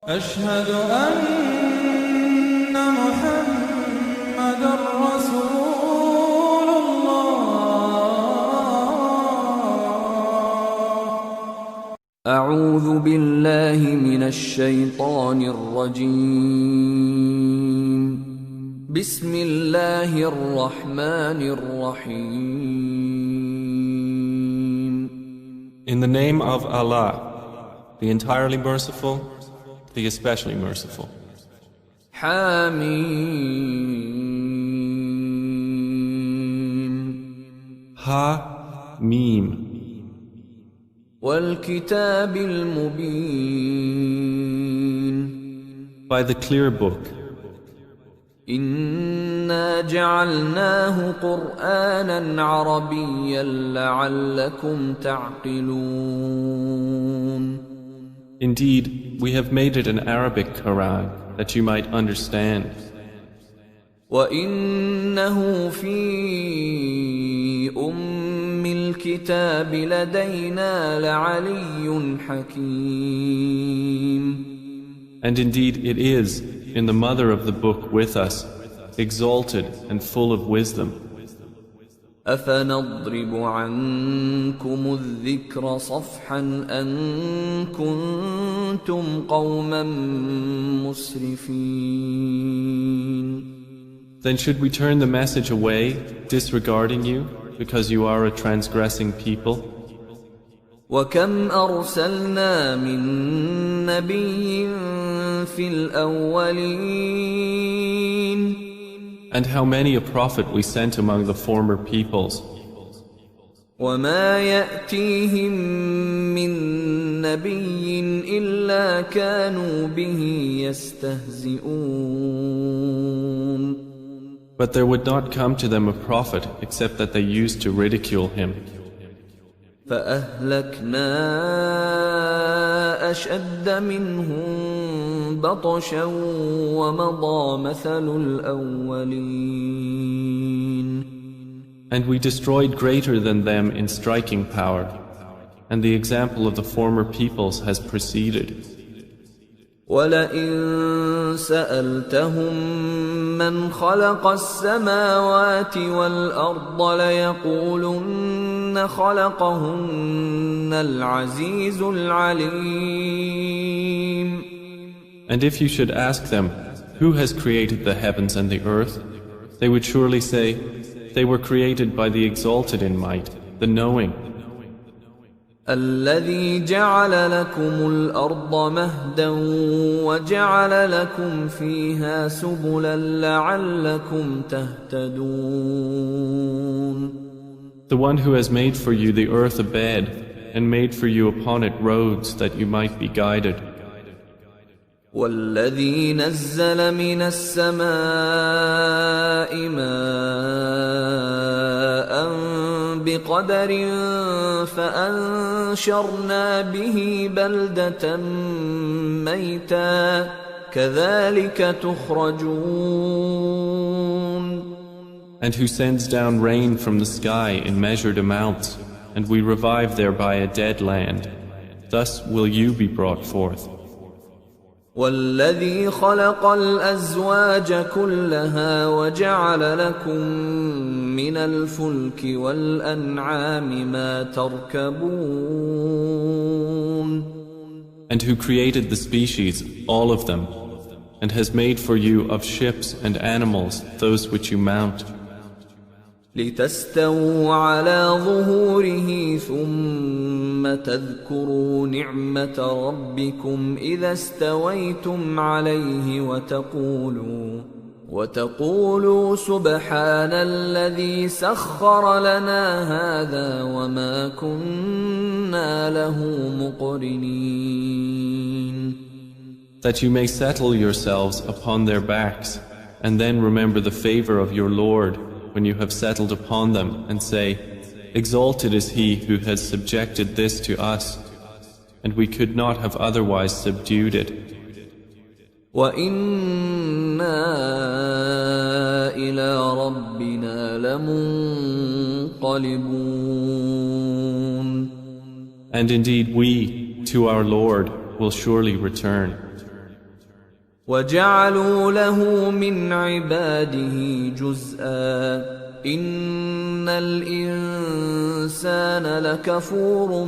أشهد أن محمدًا رسول الله. أعوذ بالله من الشيطان الرجيم. بسم الله الرحمن الرحيم. In the name of Allah, the entirely merciful, the especially merciful. حميم. Ha-Mim. والكتاب المبين. By the clear book. إنا جعلناه قرآنا عربيا لعلكم تعقلون. Indeed, we have made it an Arabic Quran that you might understand. وَإِنَّهُ فِي أُمِّ الْكِتَابِ لَدَيْنَا لَعَلِيٌّ حَكِيمٌ. And indeed it is, in the mother of the book with us, exalted and full of wisdom. أَفَنَضْرِبُ عَنكُمُ الذِّكْرَ صَفْحًا أَن كُنتُمْ قَوْمًا مُسْرِفِينَ. Then should we turn the message away, disregarding you, because you are a transgressing people? وَكَمْ أَرْسَلْنَا مِن نَّبِيٍّ فِي الْأَوَّلِينَ. And how many a prophet we sent among the former peoples. وَمَا يَأْتِيهِم مِّن نَّبِيٍّ إِلَّا كَانُوا بِهِ يَسْتَهْزِئُونَ. But there would not come to them a prophet except that they used to ridicule him. فَأَهْلَكْنَا أَشَدَّ مِنْهُمْ بَطْشًا وَمَضَى مَثَلُ الْأَوَّلِينَ. And we destroyed greater than them in striking power, and the example of the former peoples has preceded. وَلَئِن سَأَلْتَهُم مَّنْ خَلَقَ السَّمَاوَاتِ وَالْأَرْضَ لَيَقُولُنَّ خَلَقَهُنَّ الْعَزِيزُ الْعَلِيمُ. And if you should ask them, who has created the heavens and the earth, they would surely say, they were created by the exalted in might, the knowing. الذي جعل لكم الأرض مهدا وجعل لكم فيها سبلا لعلكم تهتدون. The one who has made for you the earth a bed and made for you upon it roads that you might be guided. والذي نزل من السماء ماء بقدر فأنشرنا به بلدة ميتا كذلك تخرجون. And who sends down rain from the sky in measured amounts, and we revive thereby a dead land. Thus will you be brought forth. والذي خلق الأزواج كلها وجعل لكم من الفلك والأنعام ما تركبون. And who created the species, all of them, and has made for you of ships and animals those which you mount. لتستووا على ظهوره ثم تذكروا نعمة ربكم إذا استويتم عليه وتقولوا سبحان الذي سخر لنا هذا وما كنا له مقرنين. That you may settle yourselves upon their backs, and then remember the favor of your Lord when you have settled upon them, and say, exalted is he who has subjected this to us, and we could not have otherwise subdued it. وَإِنَّا إِلَى رَبِّنَا لَمُنقَلِبُونَ. And indeed we, to our Lord, will surely return. وجعلوا له من عباده جزءا إن الإنسان لكفور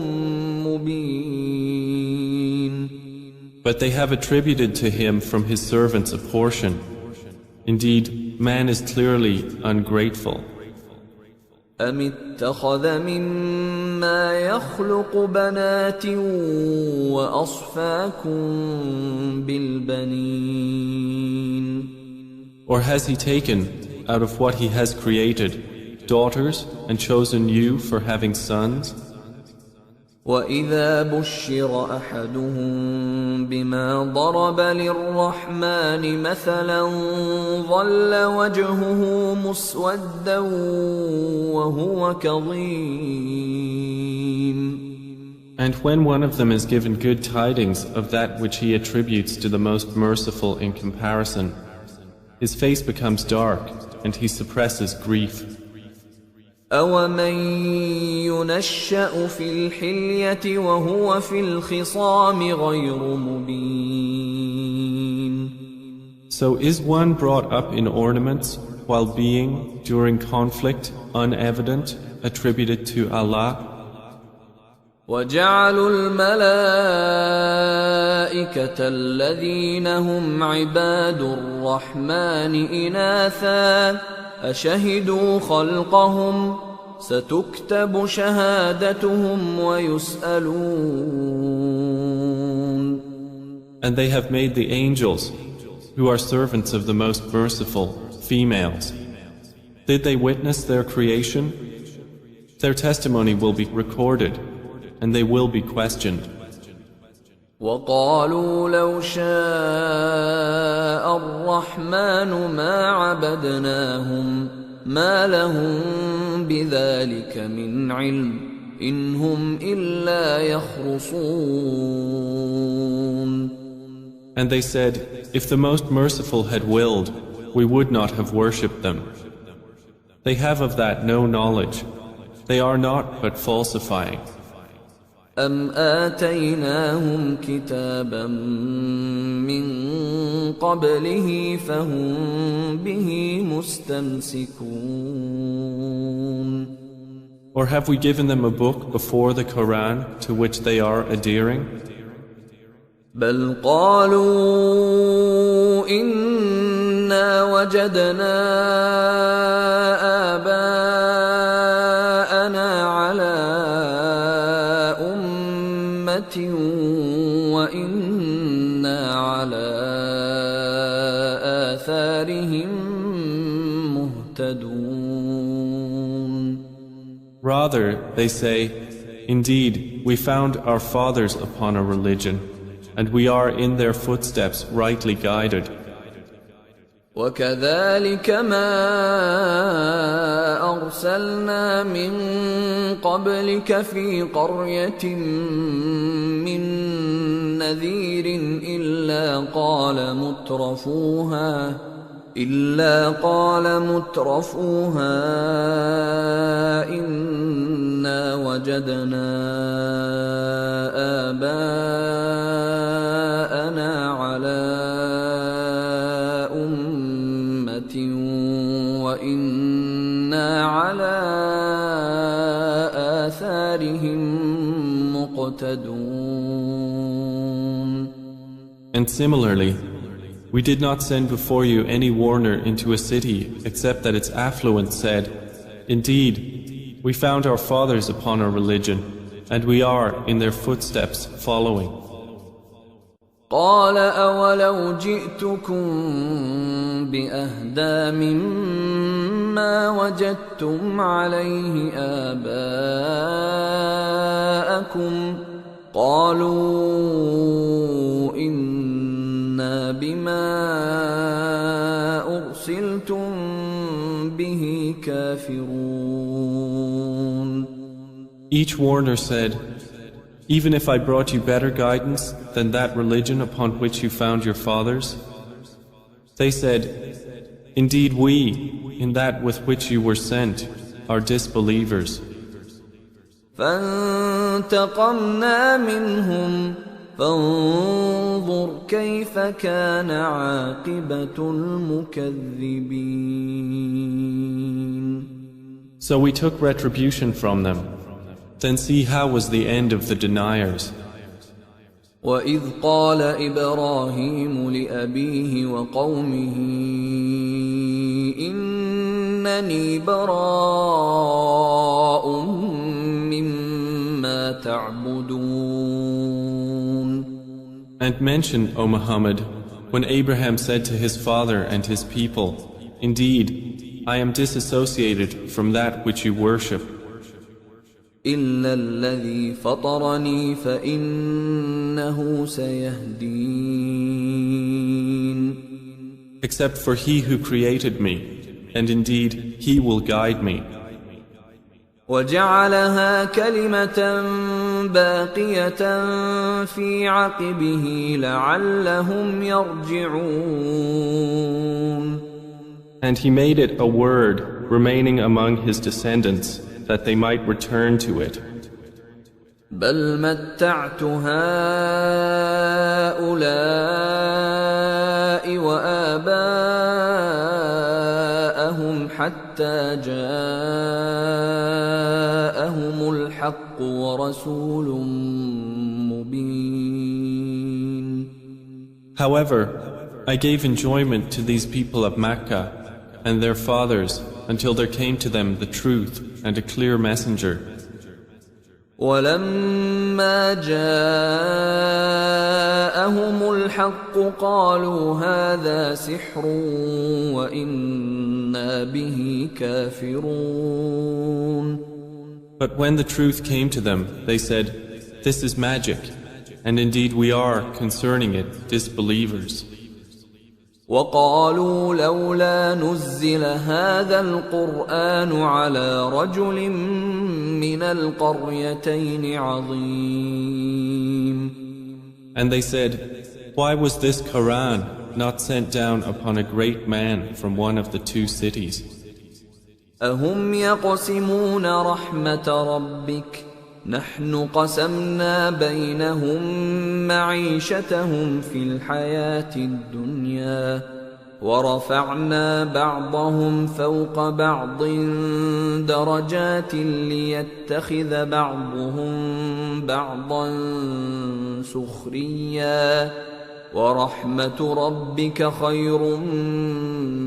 مبين. But they have attributed to him from his servants a portion. Indeed, man is clearly ungrateful. أم اتخذ مما يخلق بنات وأصفاكم بالبنين. Or has he taken, out of what he has created, daughters and chosen you for having sons? وَإِذَا بُشِّرَ أَحَدُهُم بِمَا ضَرَبَ لِلرَّحْمَنِ مَثَلًا ظَلَّ وَجْهُهُ مُسْوَدًّا وَهُوَ كَظِيمٌ. And when one of them is given good tidings of that which he attributes to the most merciful in comparison, his face becomes dark and he suppresses grief. أَوَمَن يُنَشَّأُ فِي الْحِلْيَةِ وَهُوَ فِي الْخِصَامِ غَيْرُ مُبِينٍ. So is one brought up in ornaments while being, during conflict, unevident, attributed to Allah? وَجَعَلُوا الْمَلَائِكَةَ الَّذِينَ هُمْ عِبَادُ الرَّحْمَنِ إِنَاثًا أشهدوا خلقهم ستكتب شهادتهم ويسألون. And they have made the angels, who are servants of the most merciful, females. Did they witness their creation? Their testimony will be recorded, and they will be questioned. وقالوا لو شاء الرحمن ما عبدناهم ما لهم بذلك من علم إن هم إلا يخرصون. And they said, if the most merciful had willed, we would not have worshipped them. They have of that no knowledge. They are not but falsifying. أَمْ آتَيْنَاهُمْ كِتَابًا مِّن قَبْلِهِ فَهُمْ بِهِ مُسْتَمْسِكُونَ. Or have we given them a book before the Quran to which they are adhering? بَلْ قَالُوا إِنَّا وَجَدْنَا آبَاءَنَا عَلَىٰ وَإِنَّا عَلَىٰ آثَارِهِم مُهْتَدُونَ. Rather, they say, indeed, we found our fathers upon a religion, and we are in their footsteps rightly guided. وَكَذَلِكَ مَا أَرْسَلْنَا مِن قَبْلِكَ فِي قَرْيَةٍ مِّن نَّذِيرٍ إِلَّا قَالَ مُتْرَفُوهَا إِنَّا وَجَدْنَا آبَاءَنَا عَلَىٰ وَإِنَّا عَلَىٰ آثَارِهِم مُقْتَدُونَ. And similarly, we did not send before you any warner into a city except that its affluent said, indeed, we found our fathers upon a religion, and we are in their footsteps following. قال أولو جئتكم بأهدى مما وجدتم عليه آباءكم قالوا إنا بما أرسلتم به كافرون. Each warner said, even if I brought you better guidance than that religion upon which you found your fathers? They said, indeed we, in that with which you were sent, are disbelievers. فانتقمنا منهم فانظر كيف كان عاقبة المكذبين. So we took retribution from them. Then see how was the end of the deniers. وَإِذْ قَالَ إِبْرَاهِيمُ لِأَبِيهِ وَقَوْمِهِ إِنَّنِي بَرَاءٌ مِّمَّا تَعْبُدُونَ. And mention, O Muhammad, when Abraham said to his father and his people, Indeed, I am disassociated from that which you worship. إِلَّا الَّذِي فَطَرَنِي فَإِنَّهُ سَيَهْدِينِ. Except for He who created me, and indeed He will guide me. وَجَعَلَهَا كَلِمَةً بَاقِيَةً فِي عَقِبِهِ لَعَلَّهُمْ يَرْجِعُونَ. And He made it a word remaining among His descendants, that they might return to it. بَلْ مَتَّعْتُ هَؤُلَاءِ وَآبَاءَهُمْ حَتَّى جَاءَهُمُ الْحَقُّ وَرَسُولٌ مُبِينٌ. However, I gave enjoyment to these people of Mecca and their fathers until there came to them the truth and a clear messenger. وَلَمَّا جَاءَهُمُ الْحَقُّ قَالُوا هَذَا سِحْرٌ وَإِنَّا بِهِ كَافِرُونَ. But when the truth came to them, they said, This is magic, and indeed we are, concerning it, disbelievers. وَقَالُوا لَوْلَا نُزِّلَ هَذَا الْقُرْآنُ عَلَى رَجُلٍ مِّنَ الْقَرْيَتَيْنِ عَظِيمٍ. And they said, Why was this Quran not sent down upon a great man from one of the two cities? أَهُمْ يَقْسِمُونَ رَحْمَةَ رَبِّكَ نحن قسمنا بينهم معيشتهم في الحياة الدنيا ورفعنا بعضهم فوق بعض درجات ليتخذ بعضهم بعضا سخريا ورحمة ربك خير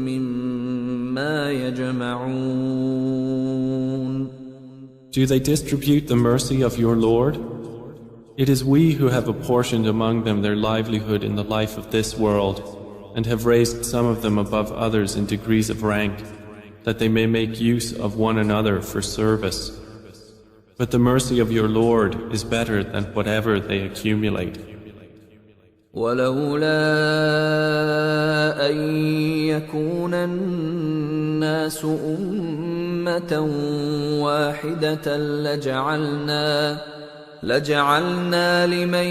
مما يجمعون. Do they distribute the mercy of your Lord? It is we who have apportioned among them their livelihood in the life of this world, and have raised some of them above others in degrees of rank, that they may make use of one another for service. But the mercy of your Lord is better than whatever they accumulate. ولولا أن يكون الناس أمة واحدة لجعلنا لمن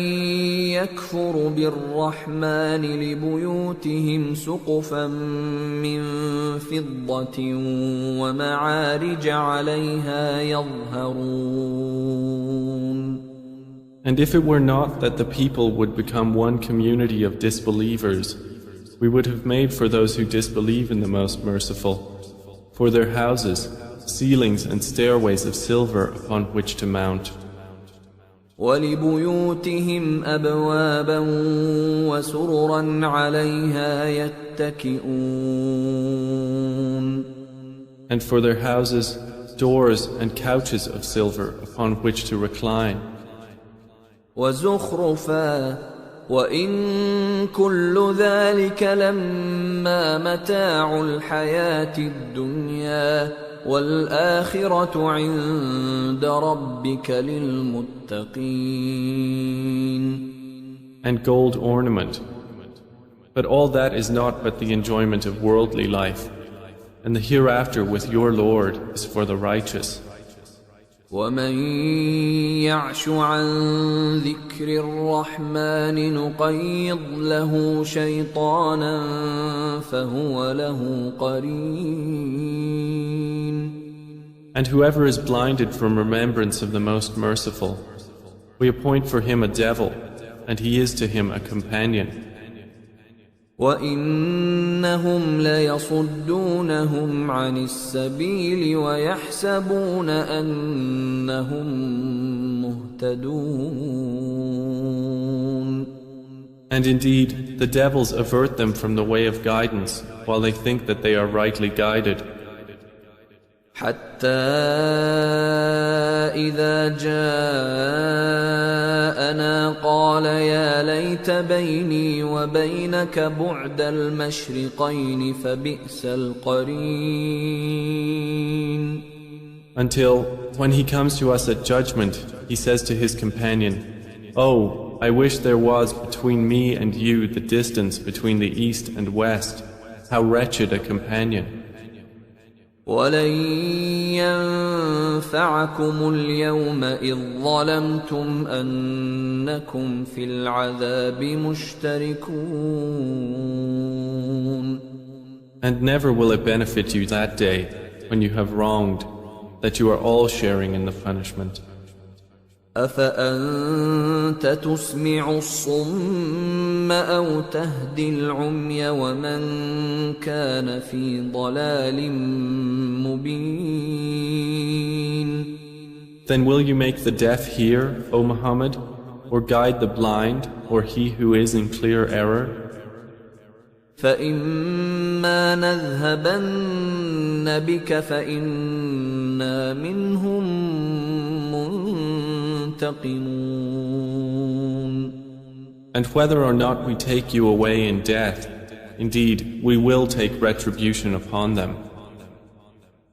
يكفر بالرحمن لبيوتهم سقفا من فضة ومعارج عليها يظهرون. And if it were not that the people would become one community of disbelievers, we would have made for those who disbelieve in the Most Merciful, for their houses, ceilings and stairways of silver upon which to mount. وَلِبُيُوتِهِمْ أَبْوَابًا وَسُرُرًا عَلَيْهَا يَتَّكِئُونَ. And for their houses, doors and couches of silver upon which to recline. وَزُخْرُفًا وَإِن كُلُّ ذَلِكَ لَمَّا مَتَاعُ الْحَيَاةِ الدُّنْيَا وَالْآخِرَةُ عِندَ رَبِّكَ لِلْمُتَّقِينَ. And gold ornament. But all that is not but the enjoyment of worldly life, and the hereafter with your Lord is for the righteous. وَمَن يَعْشُ عَن ذِكْرِ الرَّحْمَنِ نُقَيِّضْ لَهُ شَيْطَانًا فَهُوَ لَهُ قَرِينٌ. And whoever is blinded from remembrance of the Most Merciful, we appoint for him a devil, and he is to him a companion. وَإِنَّهُمْ لَيَصُدُّونَهُمْ عَنِ السَّبِيلِ وَيَحْسَبُونَ أَنَّهُمْ مُهْتَدُونَ. And indeed, the devils avert them from the way of guidance, while they think that they are rightly guided. حتى إذا جاءنا قال يا ليت بيني وبينك بعد المشرقين فبئس القرين. Until, when he comes to us at judgment, he says to his companion, "Oh, I wish there was between me and you the distance between the east and west. How wretched a companion." وَلَن يَنفَعَكُمُ الْيَوْمَ إِذ ظَّلَمْتُمْ أَنَّكُمْ فِي الْعَذَابِ مُشْتَرِكُونَ. And never will it benefit you that day, when you have wronged, that you are all sharing in the punishment. أَفَأَنْتَ تُسْمِعُ الصُّمَّ أَوْ تَهْدِي الْعُمْيَ وَمَنْ كَانَ فِي ضَلَالٍ مُبِينٍ. Then will you make the deaf hear, O Muhammad, or guide the blind, or he who is in clear error? فَإِمَّا نَذْهَبَنَّ بِكَ فَإِنَّا مِنْهُمْ منتقمون. And whether or not we take you away in death, indeed, we will take retribution upon them.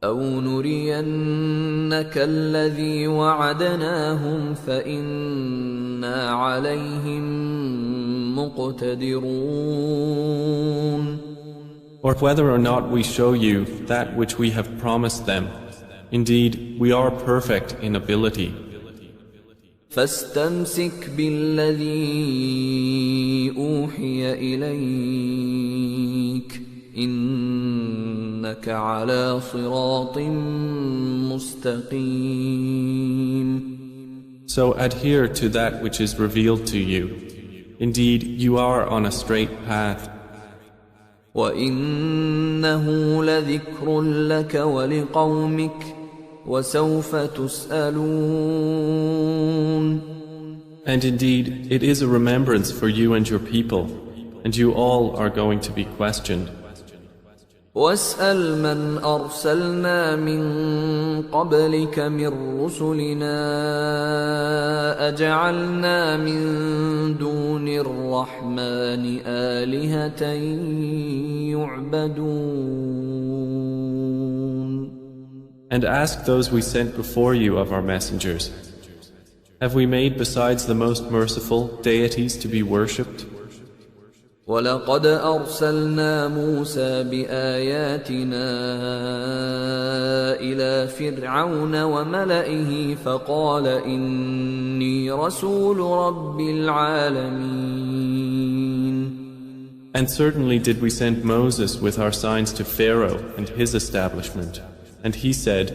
أَوْ نُرِيَنَّكَ الَّذِي وَعَدْنَاهُمْ فَإِنَّا عَلَيْهِمْ مُقْتَدِرُونَ. Or whether or not we show you that which we have promised them, indeed, we are perfect in ability. فاستمسك بالذي أوحي إليك إنك على صراط مستقيم. So adhere to that which is revealed to you. Indeed, you are on a straight path. وإنه لذكر لك ولقومك وَسَوْفَ تُسْأَلُونَ. And indeed, it is a remembrance for you and your people, and you all are going to be questioned. وَاسْأَلْ مَنْ أَرْسَلْنَا مِنْ قَبْلِكَ مِنْ رُسُلِنَا أَجَعَلْنَا مِنْ دُونِ الرَّحْمَنِ آلِهَةً يُعْبَدُونَ. And ask those we sent before you of our messengers, have we made besides the most merciful deities to be worshipped? وَلَقَدْ أَرْسَلْنَا مُوسَى بِآيَاتِنَا إِلَى فِرْعَوْنَ وَمَلَئِهِ فَقَالَ إِنِّي رَسُولُ رَبِّ الْعَالَمِينَ. And certainly did we send Moses with our signs to Pharaoh and his establishment. And he said,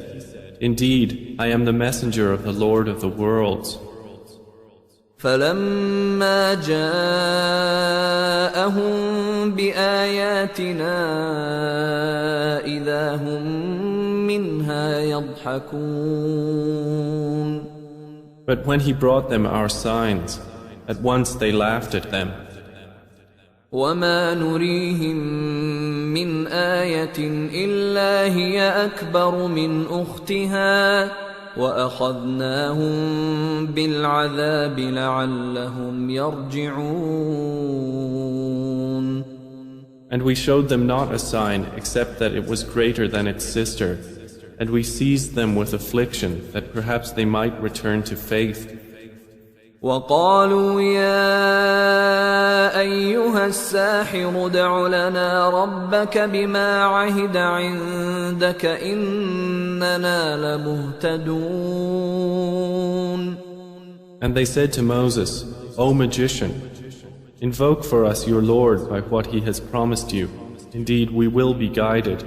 "Indeed, I am the messenger of the Lord of the worlds." فَلَمَّا جَاءَهُم بِآيَاتِنَا إِذَا هُم مِّنْهَا يَضْحَكُونَ. But when he brought them our signs, at once they laughed at them. وَمَا نُرِيهِم مِّنْ آيَةٍ إِلَّا هِيَ أَكْبَرُ مِنْ أُخْتِهَا وَأَخَذْنَاهُم بِالْعَذَابِ لَعَلَّهُمْ يَرْجِعُونَ. And we showed them not a sign except that it was greater than its sister, and we seized them with affliction that perhaps they might return to faith. وَقَالُوا يَا أَيُّهَا السَّاحِرُ ادْعُ لَنَا رَبَّكَ بِمَا عَهِدَ عِندَكَ إِنَّنَا لَمُهْتَدُونَ. And they said to Moses, "O magician, invoke for us your Lord by what he has promised you. Indeed, we will be guided."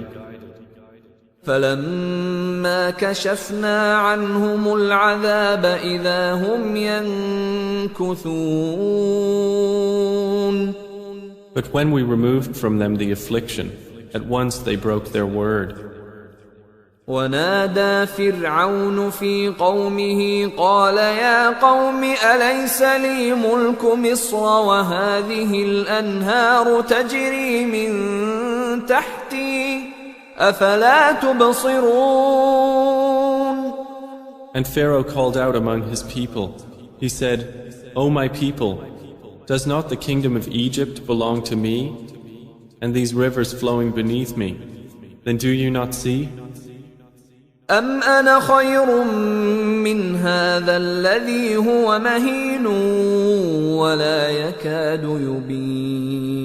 فلما كشفنا عنهم العذاب إذا هم ينكثون. But when we removed from them the affliction, at once they broke their word. ونادى فرعون في قومه قال يا قوم أليس لي ملك مصر وهذه الأنهار تجري من تحتي أفلا تبصرون. And Pharaoh called out among his people. He said, O my people, does not the kingdom of Egypt belong to me, and these rivers flowing beneath me? Then do you not see? أم أنا خير من هذا الذي هو مهين ولا يكاد يبين.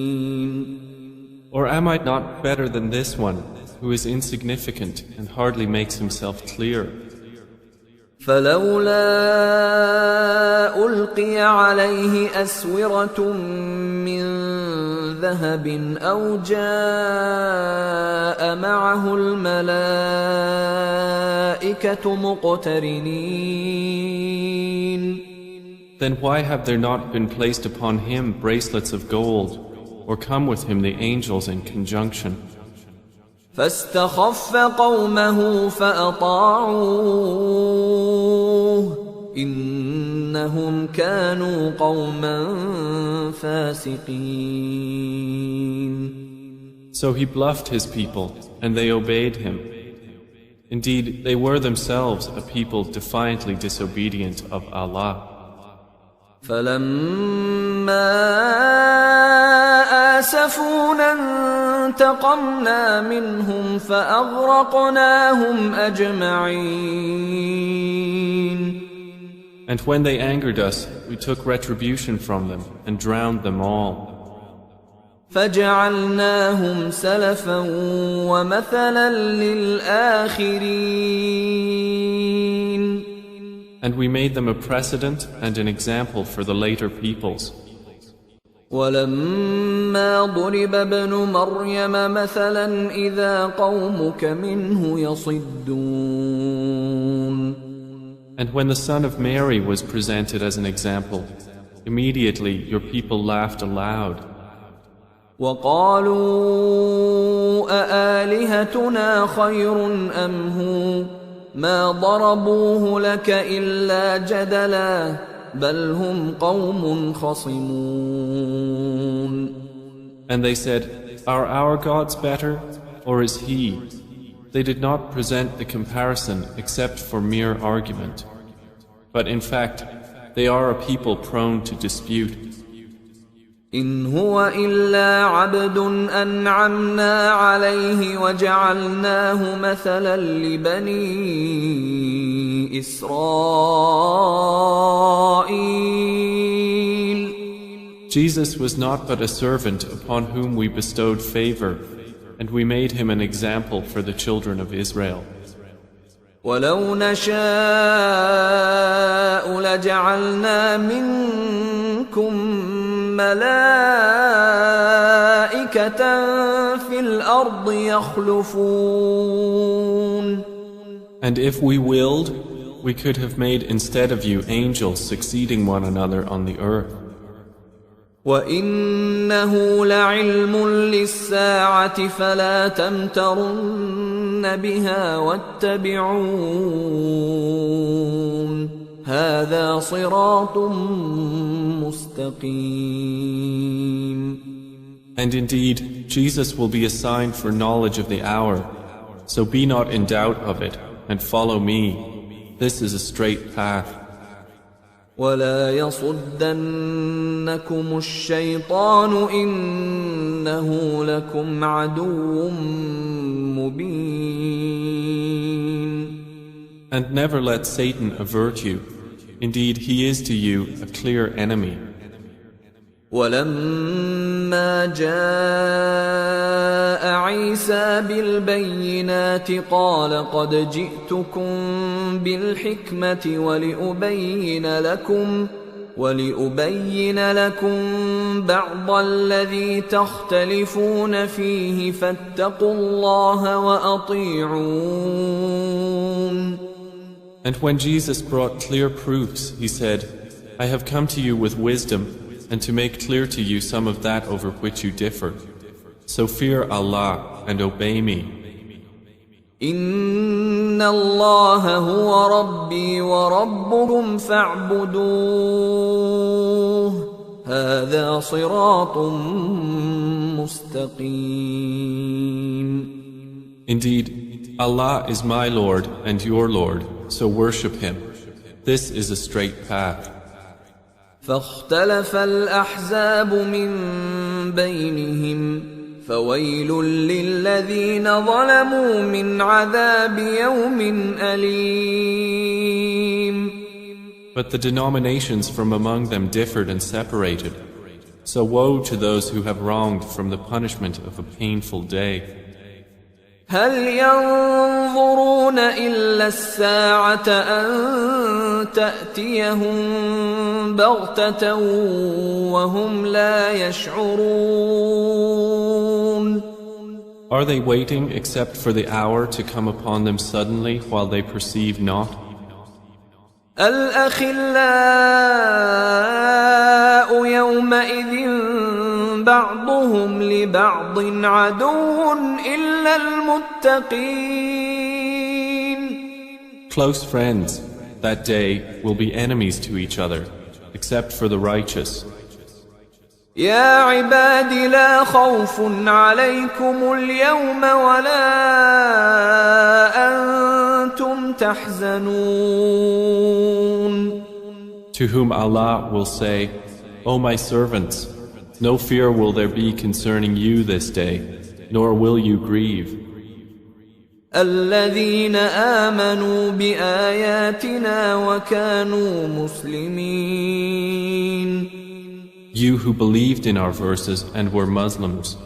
Or am I not better than this one, who is insignificant and hardly makes himself clear? فلولا ألقي عليه أسورة من ذهب أو جاء معه الملائكة مقترنين. Then why have there not been placed upon him bracelets of gold, or come with him the angels in conjunction? فاستخف قومه فأطاعوه إنهم كانوا قوما فاسقين. So he bluffed his people, and they obeyed him. Indeed, they were themselves a people defiantly disobedient of Allah. فلما آسفونا انتقمنا منهم فأغرقناهم أجمعين. And when they angered us, we took retribution from them and drowned them all. فجعلناهم سلفا ومثلا للآخرين. And we made them a precedent and an example for the later peoples. ولما ضرب ابن مريم مثلا إذا قومك منه يصدون. And when the son of Mary was presented as an example, immediately your people laughed aloud. وقالوا أآلهتنا خير أم هو ما ضربوه لك إلا جدلا بل هم قوم خصمون. And they said, are our gods better, or is he? They did not present the comparison except for mere argument. But in fact, they are a people prone to dispute. إن هو إلا عبد أنعمنا عليه وجعلناه مثلا لبني إسرائيل. Jesus was not but a servant upon whom we bestowed favor, and we made him an example for the children of Israel. ولو نشاء لجعلنا منكم ملائكة في الأرض يخلفون. And if we willed, we could have made instead of you angels succeeding one another on the earth. وإنه لعلم للساعة فلا تمترن بها واتبعون هذا صراط مستقيم. And indeed, Jesus will be a sign for knowledge of the hour, so be not in doubt of it, and follow me. This is a straight path. ولا يصدنكم الشيطان إنه لكم عدو مبين. And never let Satan avert you. Indeed, he is to you a clear enemy. ولما جاء عيسى بالبينات قال قد جئتكم بالحكمة وَلِأُبَيِّنَ لَكُمْ بَعْضَ الَّذِي تَخْتَلِفُونَ فِيهِ فَاتَّقُوا اللَّهَ وَأَطِيعُونِ. And when Jesus brought clear proofs, he said, I have come to you with wisdom, and to make clear to you some of that over which you differ. So fear Allah and obey me. إِنَّ اللَّهَ هُوَ رَبِّي وَرَبُّكُمْ فَاعْبُدُوهُ هَذَا صِرَاطٌ مُسْتَقِيمٌ. Indeed, Allah is my Lord and your Lord, so worship Him. This is a straight path. فاختلف الأحزاب من بينهم فويل للذين ظلموا من عذاب يوم أليم. But the denominations from among them differed and separated. So woe to those who have wronged from the punishment of a painful day. هل ينظرون إلا الساعة أن تأتيهم بغتة وهم لا يشعرون. Are they waiting except for the hour to come upon them suddenly while they perceive not? الأخلاء يومئذ بعضهم لبعض عدو إلا المتقين. Close friends that day will be enemies to each other, except for the righteous. يا عباد لا خوف عليكم اليوم ولا أنتم تحزنون. To whom Allah will say, O my servants, no fear will there be concerning you this day, nor will you grieve. الذين آمنوا بآياتنا وكانوا مسلمين. You who believed in our verses and were Muslims.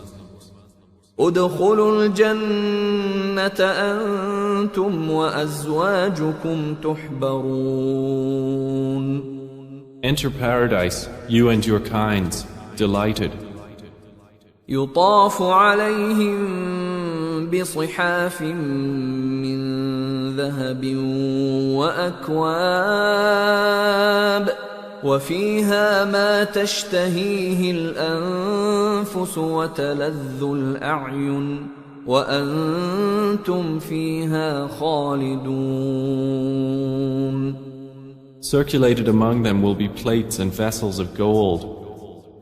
ادخلوا الجنة أنتم وأزواجكم تحبرون. Enter paradise, you and your kinds, delighted. يطاف عليهم بصحاف من ذهب وأكواب وفيها ما تشتهيه الأنفس وتلذ الأعين وأنتم فيها خالدون. Circulated among them will be plates and vessels of gold,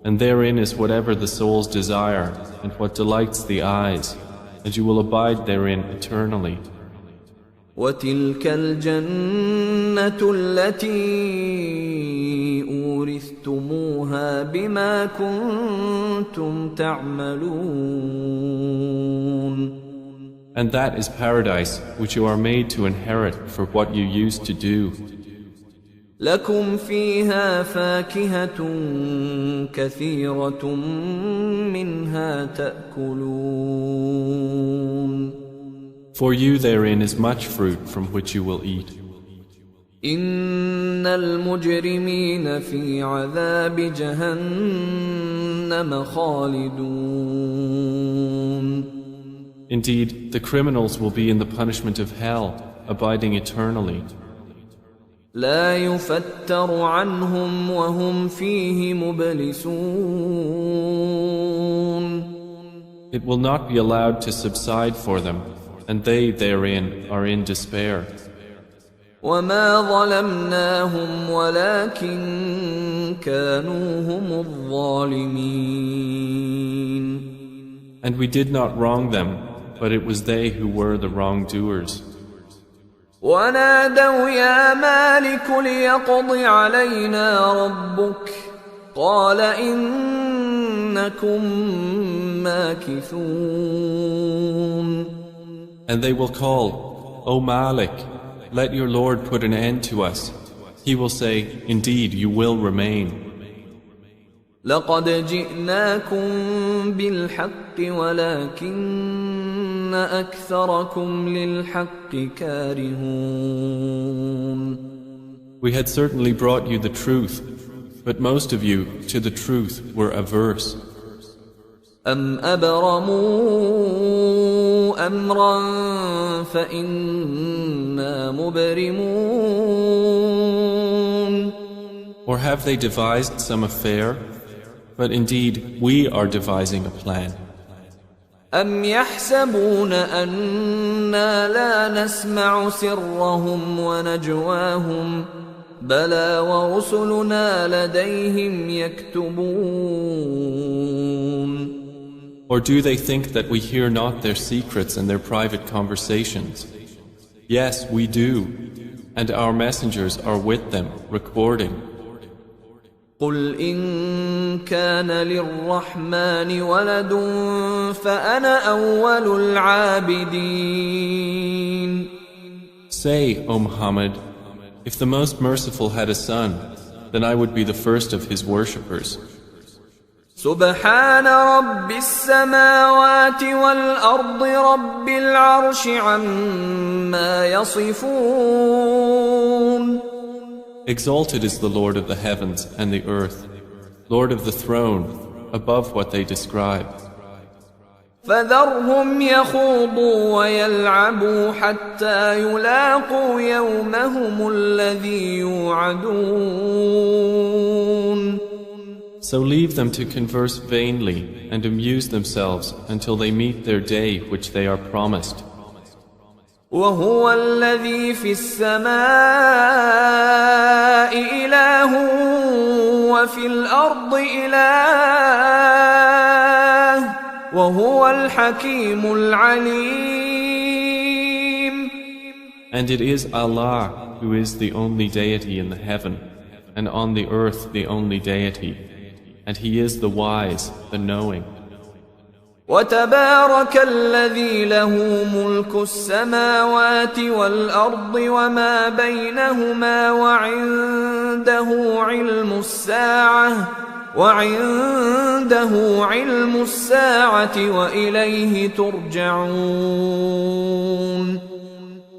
and therein is whatever the souls desire and what delights the eyes, and you will abide therein eternally. وتلك الجنة التي أورثتموها بما كنتم تعملون. And that is paradise which you are made to inherit for what you used to do. لكم فيها فاكهة كثيرة منها تأكلون. For you therein is much fruit from which you will eat. إن المجرمين في عذاب جهنم خالدون. Indeed, the criminals will be in the punishment of hell, abiding eternally. لا يفتر عنهم وهم فيه مبلسون. It will not be allowed to subside for them, and they therein are in despair. وما ظلمناهم ولكن كانوا هم الظالمين. And we did not wrong them, but it was they who were the wrongdoers. ونادوا يا مالك ليقض علينا ربك قال إنكم ماكثون. And they will call, O Malik, let your Lord put an end to us. He will say, indeed, you will remain. لقد جئناكم بالحق ولكن أكثركم للحق كارهون. We had certainly brought you the truth, But most of you to the truth were averse. أم أبرموا أمرا فإنا مبرمون. Or have they devised some affair? But indeed we are devising a plan. أم يحسبون أنا لا نسمع سرهم ونجواهم بلى ورسلنا لديهم يكتبون. Or do they think that we hear not their secrets and their private conversations? Yes, we do, and our messengers are with them, recording. قل إن كان للرحمن ولد فأنا أول العابدين. Say, O Muhammad, if the Most Merciful had a son, then I would be the first of his worshippers. سبحان رب السماوات والأرض رب العرش عما يصفون. Exalted is the Lord of the heavens and the earth, Lord of the throne, above what they describe. فذرهم يخوضوا ويلعبوا حتى يلاقوا يومهم الذي يوعدون. So leave them to converse vainly and amuse themselves until they meet their day which they are promised. وهو الذي في السماء إله وفي الأرض إله وهو الحكيم العليم. And it is Allah who is the only deity in the heaven, and on the earth the only deity, and He is the wise, the knowing. وتبارك الذي له ملك السماوات والأرض وما بينهما وعنده علم الساعة وإليه ترجعون.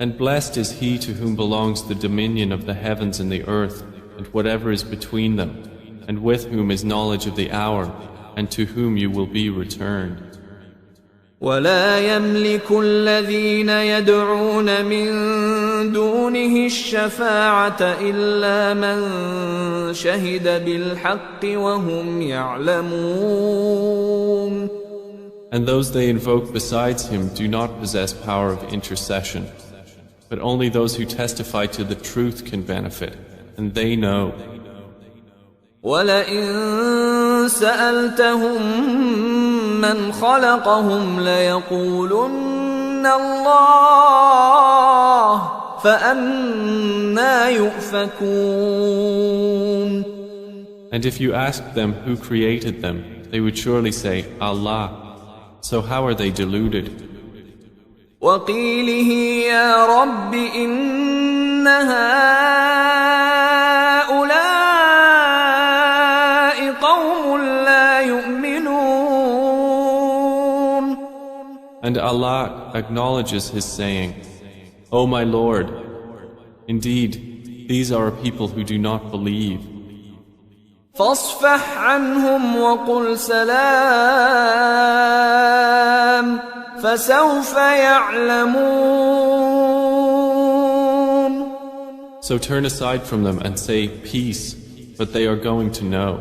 And blessed is he to whom belongs the dominion of the heavens and the earth and whatever is between them, and with whom is knowledge of the hour, and to whom you will be returned. ولا يملك الذين يدعون من دونه الشفاعة إلا من شهد بالحق وهم يعلمون. And those they invoke besides him do not possess power of intercession, but only those who testify to the truth can benefit, and they know. وَلَئِن سَأَلْتَهُم مَّنْ خَلَقَهُمْ لَيَقُولُنَّ اللَّهُ فَأَنَّىٰ يُؤْفَكُونَ. And if you asked them who created them, they would surely say, Allah. So how are they deluded? وَقِيلِهِ يَا رَبِّ إِنَّ هَٰؤُلَاءِ قَوْمٌ لَّا يُؤْمِنُونَ. And Allah acknowledges His saying, O my Lord, indeed, these are a people who do not believe. فاصفح عنهم وقل سلام فسوف يعلمون. So turn aside from them and say peace, but they are going to know.